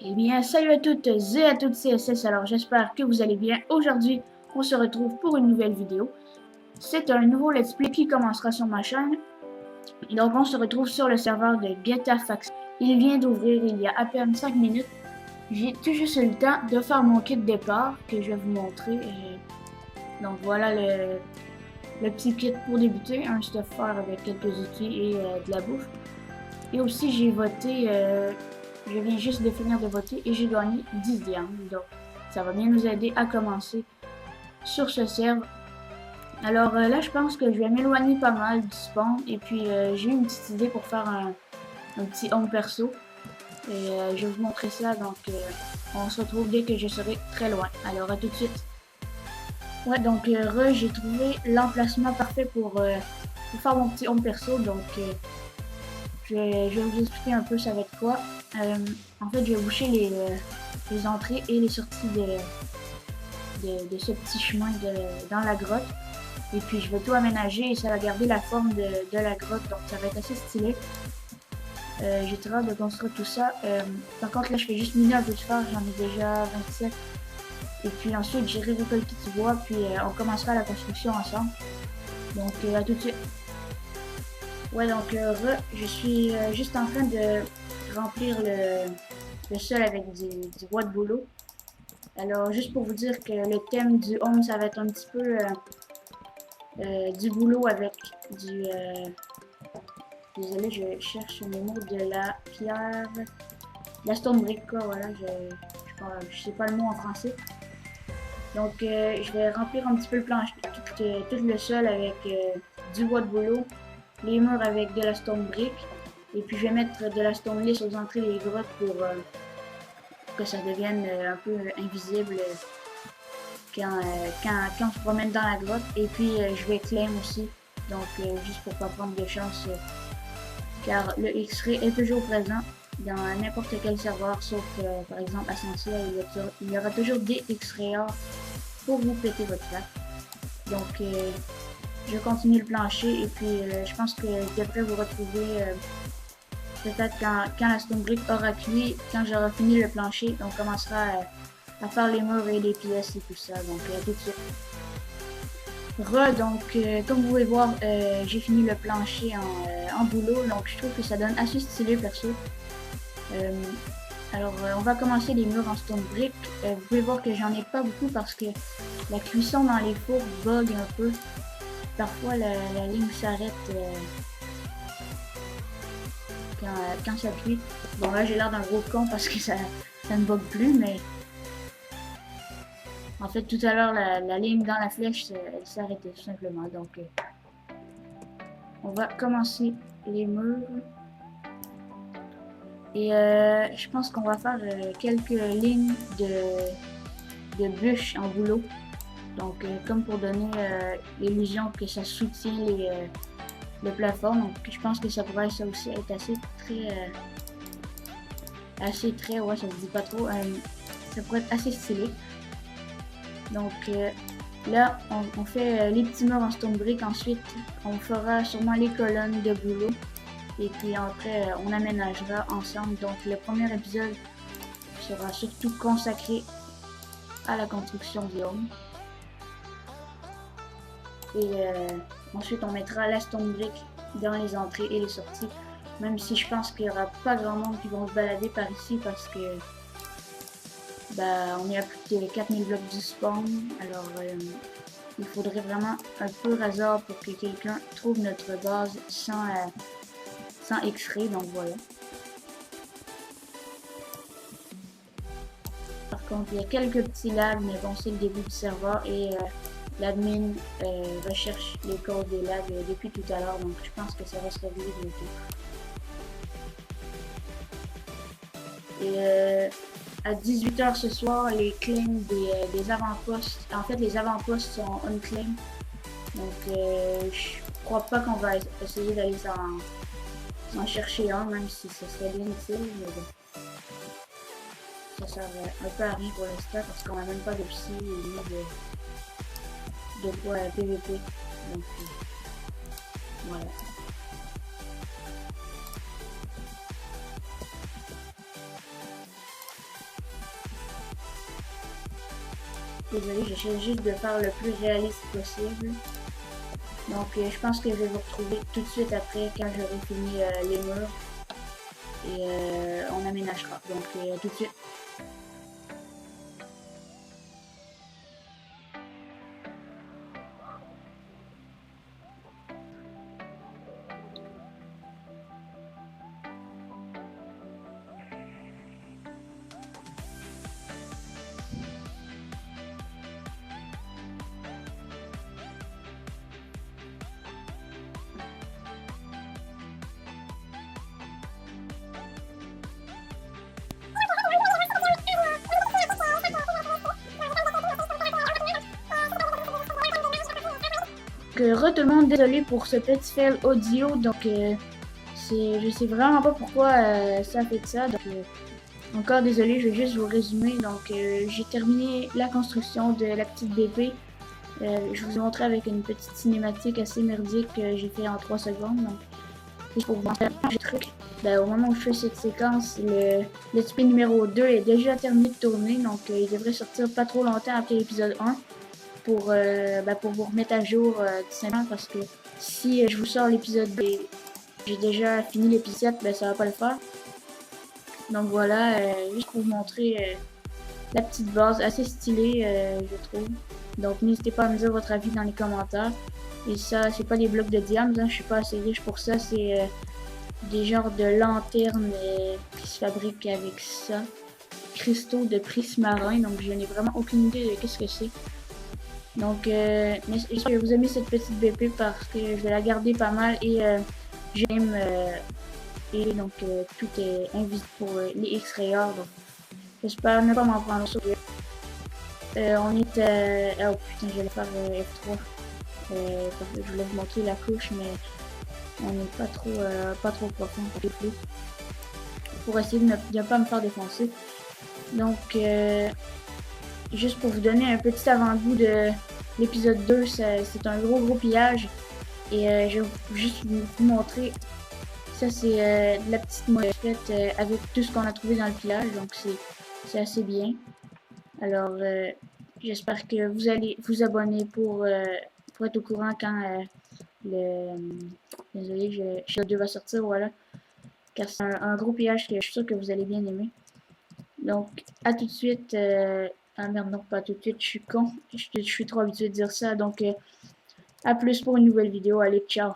Eh bien, salut à toutes et à toutes CSS, alors j'espère que vous allez bien. Aujourd'hui, on se retrouve pour une nouvelle vidéo. C'est un nouveau let's play qui commencera sur ma chaîne. Donc on se retrouve sur le serveur de GetaFax. Il vient d'ouvrir il y a à peine 5 minutes. J'ai tout juste eu le temps de faire mon kit de départ que je vais vous montrer. Donc voilà le petit kit pour débuter, un stuffer avec quelques outils et de la bouffe. Et aussi j'ai voté, je viens juste de finir de voter et j'ai gagné 10 diamants. Donc ça va bien nous aider à commencer sur ce serveur. Alors là je pense que je vais m'éloigner pas mal du spawn et puis j'ai une petite idée pour faire un petit home perso. Et je vais vous montrer ça, donc on se retrouve dès que je serai très loin. Alors à tout de suite. Ouais, donc j'ai trouvé l'emplacement parfait pour faire mon petit home perso. Donc je vais vous expliquer un peu ça va être quoi. En fait, je vais boucher les entrées et les sorties de ce petit chemin dans la grotte. Et puis je vais tout aménager et ça va garder la forme de la grotte. Donc ça va être assez stylé. J'ai très hâte de construire tout ça. Par contre, là, je fais juste miner un peu de fer. J'en ai déjà 27. Et puis ensuite, j'irai récolter du bois. Puis on commencera la construction ensemble. Donc à tout de suite. Ouais, donc je suis juste en train de remplir le sol avec du bois de bouleau. Alors, juste pour vous dire que le thème du home, ça va être un petit peu du boulot avec du... désolé, je cherche le mot de la pierre... La stone brick, quoi, voilà, je sais pas le mot en français. Donc, je vais remplir un petit peu le plancher, tout le sol avec du bois de bouleau, les murs avec de la stone brick, et puis je vais mettre de la stone lisse aux entrées des grottes pour que ça devienne un peu invisible quand on se promène dans la grotte. Et puis je vais claim aussi, donc juste pour pas prendre de chance, car le X-ray est toujours présent dans n'importe quel serveur, sauf par exemple Ascensia, il y aura toujours des X-rayers pour vous péter votre pack. Donc je continue le plancher et puis je pense que je devrais vous retrouver peut-être quand la stone brick aura cuit, quand j'aurai fini le plancher, on commencera à faire les murs et les pièces et tout ça. Donc tout de suite. Donc comme vous pouvez voir, j'ai fini le plancher en boulot, donc je trouve que ça donne assez stylé perso. Alors on va commencer les murs en stone brick. Vous pouvez voir que j'en ai pas beaucoup parce que la cuisson dans les fours bug un peu. Parfois la ligne s'arrête quand ça cuit. Bon là j'ai l'air d'un gros con parce que ça ne bug plus, mais en fait tout à l'heure la ligne dans la flèche elle s'arrêtait tout simplement. Donc on va commencer les murs. Et je pense qu'on va faire quelques lignes de bûches en boulot. Donc comme pour donner l'illusion que ça soutient le plafond. Donc je pense que ça pourrait ça aussi être assez très, ouais ça se dit pas trop, ça pourrait être assez stylé. Donc là on fait les petits murs en stone brick, ensuite on fera sûrement les colonnes de boulot et puis après on aménagera ensemble. Donc le premier épisode sera surtout consacré à la construction du home. Et ensuite on mettra la stone brick dans les entrées et les sorties, même si je pense qu'il n'y aura pas grand monde qui vont se balader par ici parce que on est à plus de 4000 blocs du spawn. Alors il faudrait vraiment un peu hasard pour que quelqu'un trouve notre base sans X-ray, donc voilà. Par contre il y a quelques petits lags, mais bon c'est le début du serveur et l'admin recherche les codes des lags depuis tout à l'heure, donc je pense que ça va se régler bientôt. Et à 18 h ce soir, les claims des avant-postes, en fait les avant-postes sont unclaimed, donc je crois pas qu'on va essayer d'aller s'en chercher un, même si ça serait bien utile, mais bon. Ça sert un peu à rien pour l'instant parce qu'on n'a même pas de psy ni de quoi PVP. Donc voilà. Désolé, j'essaie juste de faire le plus réaliste possible. Donc, je pense que je vais vous retrouver tout de suite après quand j'aurai fini les murs. Et on aménagera. Donc, tout de suite. Tout le monde, désolé pour ce petit fail audio. Donc, je sais vraiment pas pourquoi ça fait de ça. Donc, encore désolé, je vais juste vous résumer. Donc, j'ai terminé la construction de la petite BP. Je vous ai montré avec une petite cinématique assez merdique que j'ai fait en 3 secondes. Donc, juste pour vous montrer un truc. Ben, au moment où je fais cette séquence, le Let's Play numéro 2 est déjà terminé de tourner. Donc, il devrait sortir pas trop longtemps après l'épisode 1. Pour vous remettre à jour tout simplement, parce que si je vous sors l'épisode B, j'ai déjà fini l'épisode, ben ça va pas le faire. Donc voilà, juste pour vous montrer la petite base assez stylée, je trouve. Donc n'hésitez pas à me dire votre avis dans les commentaires. Et ça, c'est pas des blocs de diamants, hein, je suis pas assez riche pour ça, c'est des genres de lanternes qui se fabriquent avec ça. Cristaux de prismarin, donc je n'ai vraiment aucune idée de qu'est-ce que c'est. Donc, j'espère que vous aimez cette petite BP parce que je vais la garder pas mal et j'aime et donc tout est invisible pour les X-rayers. Donc, j'espère ne pas m'en prendre sur on est oh putain, je vais faire F3 parce que je voulais vous montrer la couche, mais on n'est pas trop profond pour essayer de ne pas me faire défoncer. Donc, juste pour vous donner un petit avant-goût de l'épisode 2, c'est un gros pillage. Et je vais juste vous montrer. Ça, c'est de la petite moquette avec tout ce qu'on a trouvé dans le pillage. Donc, c'est assez bien. Alors, j'espère que vous allez vous abonner pour être au courant quand désolé, Shadow 2 va sortir. Voilà. Car c'est un gros pillage que je suis sûr que vous allez bien aimer. Donc, à tout de suite. Ah merde, non, pas tout de suite, je suis con. Je suis trop habitué de dire ça. Donc, à plus pour une nouvelle vidéo. Allez, ciao.